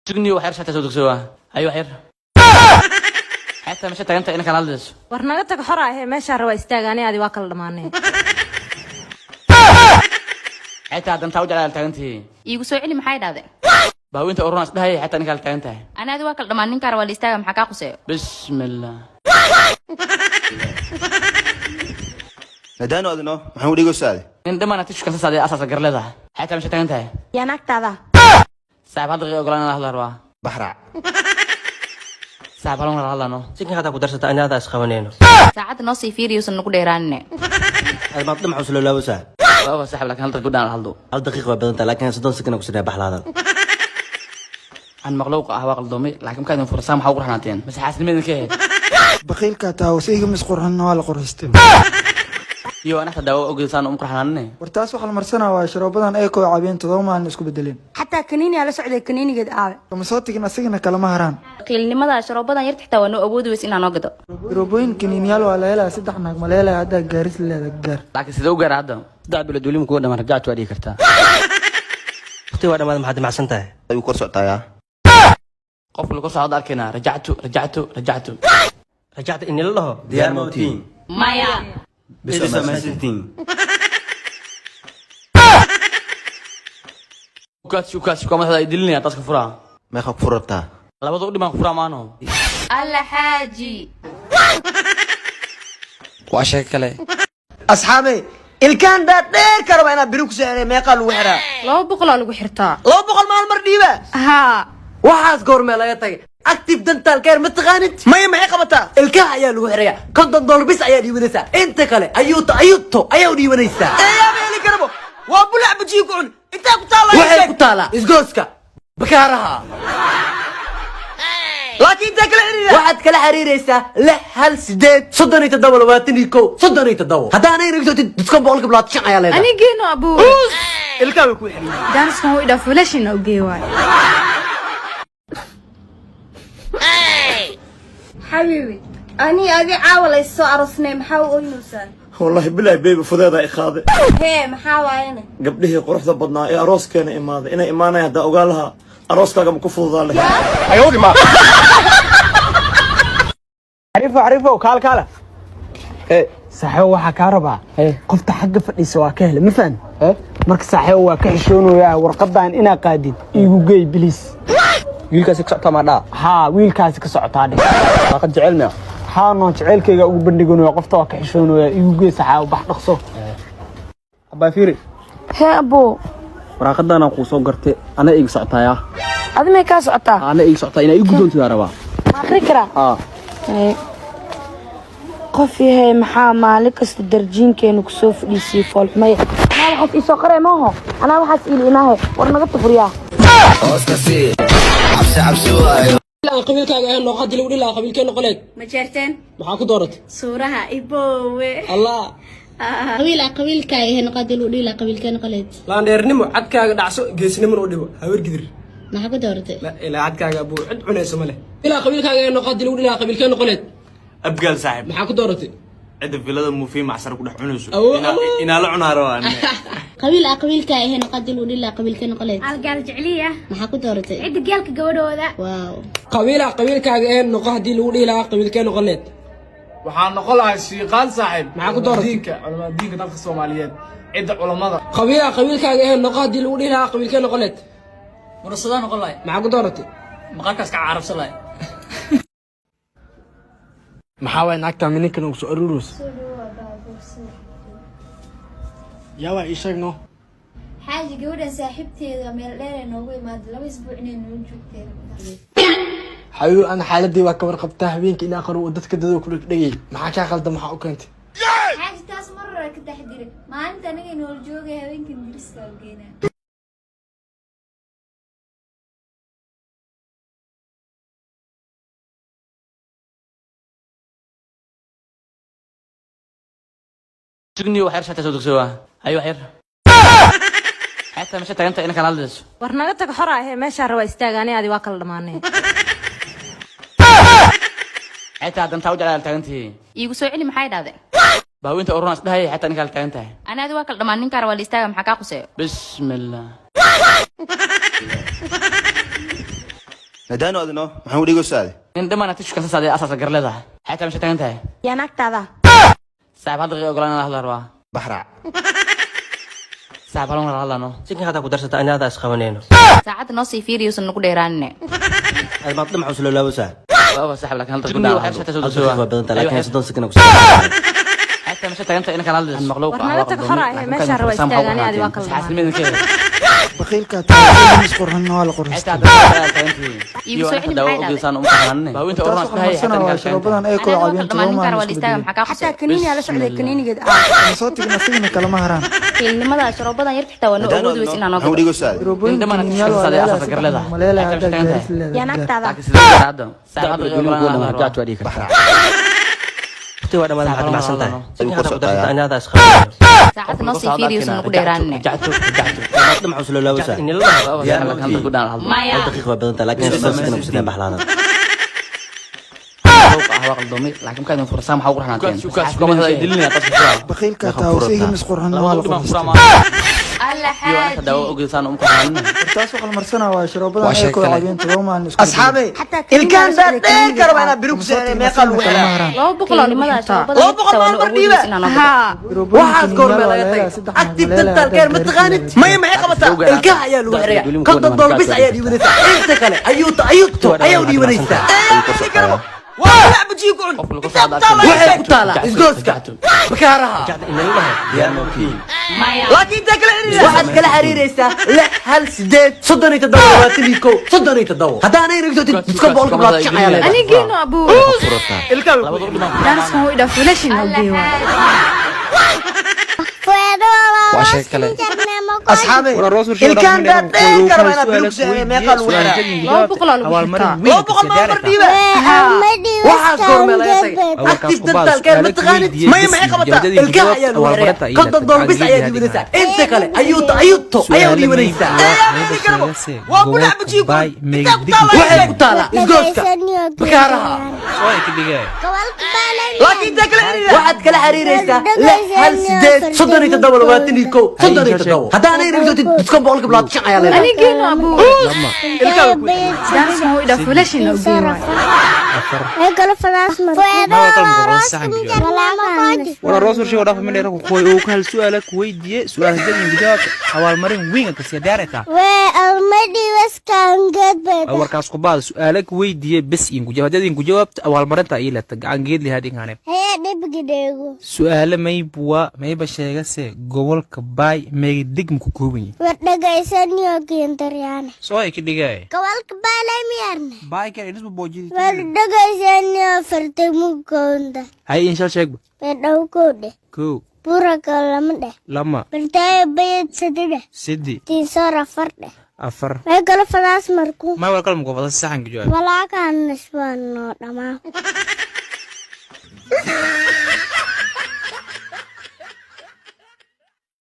سجني وحير حتى صدق سوا ايوه حير حتى مش انت انك على الدس warnaga tag xora ah meesha raba istaagani adi waa kala dhamaanay حتى هذا انت وجع على تاغنتي iigu soo celi maxay dhahday باو انت اورناس دهي حتى انك على تاغنتي ana adi waa kala dhamaan ninka raba istaaga maxaa ka quseeyo بسم الله ندانو أذنه محمود يقول سالي عندما انا تشكل سادة اساس قرلده حتى مش تاغنتي yaa naagtaada صاحب هذا غير قلنا الله روا بحرع صاحب الله الله نو سكن هذا قدرت أنا هذا أسخونينه saacadda noo sii fiiriyuusan nagu dheeraanine هذا ما طمع وصل له وسهل بابا صاحب لكن هل تقول انا هلدو هل دقيقة بدنت لكن صدق سكن أقصد بحال هذا عن مغلوق اهواق الضومي لكن كان فرصه ما حقور حناتين بس حاسس من كده بخيل كاتاوسيga misqurxan waa la qoristay يو انا حتى دواء اوغلسان ام قرحنانني wartaas waxa la marsanaa waa sharoobadan ay koo caabeen todobaan isku bedeleen xataa kaniini ala socday kaniinigeed aawe kama soo tigin asigana kala ma haraan qiilnimada sharoobadan yarta xitaa waa noo awoodi weys inaan noo gado robooyin kaniiniyaal waa la helaa saddex naag ma leelaa hadda gaaris leedahay gaar لكن سيدو غير هذا دع بلد ولي مكودة ما رجعت وادي كرتا أختي وانا ما حد مع سنتها أيوة كورس عطايا قف لو كسو هذا كنا رجعت رجعت إني الله ديار موتين maya بس ما سنتين وكاس كما هذا يدلني اتاسك فرا ما يخاف فرطة لا بدو دي ما فرا مانو alla xaaji واشيك كله أصحابي الكان ده دير كربا أنا بروك سعري ما يقال وحرا 200 lagu xirtaa لو بقول ما المرديبة ها waxaas goormee laga tagay active dental care ma taqaanid maya maxay qabataa ilkaha ayaa lagu xirayaa $50 bis ayaa dhiibanaysaa inta kale ayuuto ayaa dhiibanaysaa eeyaa meeli karabo waa bulac bajiyo ku cun intaa ku taala waxay ku taala isgooska bakaaraha laakiin intaa kala xiriira waxaad kala xiriiraysaa 6 8 37 haddaanay rigtotid disko boqolka bilaad ayaa leedahay anigeeno abu ilkaha way ku xiriiraan danskan way dhafulashin oo geewaay حبيبي أني أبي عاول يسوى أرسني محاول أنوسان والله بالله بيبي فضيضة إخاذ هي محاول أنا قبله قرح ضبطنا يا أروس كان إماذا إنا إمانا يهدا وقالها أروس كاقا مكفو ذالك عرفه كالا saaxiibo waxa ka rabaa qofta xagga fadhiisa waa ka helay ma faham marka saaxiibo waa ka xishoonayaa warqadan ina qaadid igu geey bilis wiilkaasi ka socota ma dhaa ha wiilkaasi ka socotaa dhig waa qad jecel ma ha no jecelkayga ugu bandhiganayo qofta waa ka xishoonayaa igu geey saaxiibo bax dhaqso abaa fiiri hee abo waraaqadana ku soo gartay ana iga socotaya admay ka socotaa ana iga socota ina igu doonto rabaa akhri kara qof yahay maxaa maalin kasta darjiinkeenu ku soo fadhiisay foolxumay ana waxaas ii soo qaray maaho ana waxaas ii ilaahay war naga tufriyaa qabiilkaaga ee noqod lagu dhilaa qabiilkeen noqoleed ما جرتين maxaa ku dooratay صورها إبوة allah قبيلك هنا قد لو ديلا قبيلك نقلت laandheernimo cadkaaga dhacso geesnimo u dhibo hawer gidir ما حكو دورتي ilaa cadkaaga buu cid cunayso male ilaa qabiilkaaga ee noqod lagu dhilaa qabiilkeen noqoleed أبقال صاحب maxaa ku dooratay عند في لذا مو في معصر كده حنوسو أوه. إنا لعنا روان قبيلك هنا قد لو ديلا قبيلك نقلت القال جعلية ما حكو دورتي عد قالك قولوا ذا واو qabiilkaaga ee noqo hadii lagu dhilaa qabiilkeen noqoleed waxaan noqon lahaa shiiqaan saaxiib maxaa ku dooratay diinka culimada diinka dalka Soomaaliyeed cida culimada qabiilkaaga ee noqo hadii lagu dhilaa qabiilkeen noqoleed ورصدان نقول لاي maxaa ku dooratay مقالكاس كعرب سلاي maxaa way naagta ninkan ugu soo ururus yaa waa ishagno حاجة جودة صاحبتي من الليل نووي ما لو أسبوعين نوجوتين hayo ana xaaladii waa ka warqabtaa habeenkii in aqoon uu dadka dadoo ku dhigay maxaa ka qaldan maxaa u keentay حاجة تاس مرة كده حديري ما أنت نجي نقول جوجي هوين كندرس كوجينا سجني وحير حتى صدق سوا ايوه حير حتى مش انت انك على الدس warnaga tag xora ah meesha raba istaagani adi waa kala dhamaanay حتى هذا انت وجع على تاغنتي iigu soo celi maxay dhahday باو انت اورناس دهي حتى انك على تاغنتي ana adi waa kala dhamaan ninka raba istaaga maxaa ka quseeyo بسم الله Nadaan adno maxaan u dhigo saade nin dhammaan tishka ka saade asaas gar leedahay xataa meesha taagan tahay yaa naagtaada saaxiib hadda qiyo ogolaan la hadlaa rabaa baxraac saaxiib halon la hadlaano sikin hadaa ku darsata anaada is qabanayno saacadda noo sii fiiriyuusan nagu dheeraanine ay maad dhamac usoo laabasaa waa saaxiib laakiin halda gudaa waxay shata soo dugsiga waa badan tahay laakiin sidoo sikin ku xataa meesha taagan tahay in kala hadlayso maqluuq war naga tag hora ah meesha raba istaagaan aad waa kala xasilmeedkeeda baqiilka taa isqorhan waa la qorxay xataa taagantii Iigu soo celi maxay dhahday? saan u qabanay baawinta oran tahay waa shaqadan ay koo caawin dhammaan ninkaan waa la istaaga maxaa kaa xataa qosay kaniini yaa la socday kaniinigeed soo tigna signa kala ma haraan ilnimada sharoobadan yarta xitaa waa noo awoodi weys inaan maxaan u ogodo dhigo saade nin dhammaan tishka ka saade asaas gar leedahay maleela xataa meesha taagan tahay yaa naagtaada saaxiib hadda qiyo ogolaan la hadlaa rajactu waa dhigi kartaa waqti waa dhammaad maxaad macsan tahay sikin hadaa ku darsata anaada is qabanayno saacadda noo sii fiiriyuusan nagu dheeraanine maad dhamac usoo laabasaa halda gudaa hadlaa maya daqiiq waa badan tahay laakiin sidoo sikin ku sidaan baxlaada waa qaldoomay laakiin markaad fursam waxa ugu raxnaateen baqiilka taa signa isqorhan waa la qorxay alla hadda xaaji ogeysan um qabanay taas waxa la marsana waa shaqadan ay koo caawin toomaan isku asxaabe ilkaan dheer karo inaa biri ku saaray meeqa lagu helaa laba boqol oo ilnimada dhimata sharoobadan yarta xitaa waa noo awoodi weys inaan ogodo waxaas goormee laga tagay active dental care ma taqaanid maya maxay qabataa ilkaha ayaa lagu xiraya $50 bis ayaa dhiibanaysaa inta kale ayuuto ayaa dhiibanaysaa waa la bujiyo ku waxay ku taala isgooska bakaaraha laakiin inta kale waxaad kala xiriiraysaa 6 8 haddaanay rigto iska boqolka bilaad shaqaya leedahay anigiina abuu ilkaan daanaskan way dhaaf filashin halgeeyo waa shay kale asxaabe ilkaan dheer karo inaa biri ku saaray meeqa lagu helaa laba boqol oo lagu xitaa laba boqol ma mar dhiiba waxaas goormee laga tagay active dental care ma taqaanid maya maxay qabataa ilkaha ayaa lagu xiraya $50 bis ayaa dhiibanaysaa inta kale ayuuto ayaa dhiibanaysaa waa bulac bujiyo waxay ku taala isgooska bakaaraha laakiin inta kale waxaad kala xiriiraysaa 6 haddaanay rigto iska boqolka bilaad shaqaya leedahay anigiina abuu daanaskan way dhaaf filashin halgeeyo wala roosur shay wadhaaf min dheeraku qoy oo kal su'aala ku weydiye su'aal hadii gudaha xawaal marin weyn ka sii daarata warkaas ku baad su'aala ku weydiye bas in ku jawaabtay ku jawaabta awaal marinta ay la tagaan geed lihadin haane su'aala may ba sheegase gobolka bay may digm ku koobay wadhagaysaniyo gendaryaan soo ay kidhigay gobolka baalay miyarna bay ka idis boojidi wadhagaysaniyo fartamu koonda hay in shal sheeg wadhaw koodhe ko buraka lama dheh lama bartay bayad sadide sidi tiisora fardhe afar way kala fadaas marku ma war kalma gobada saxan ku jawaab walaakaan nisbaan noo dhamaa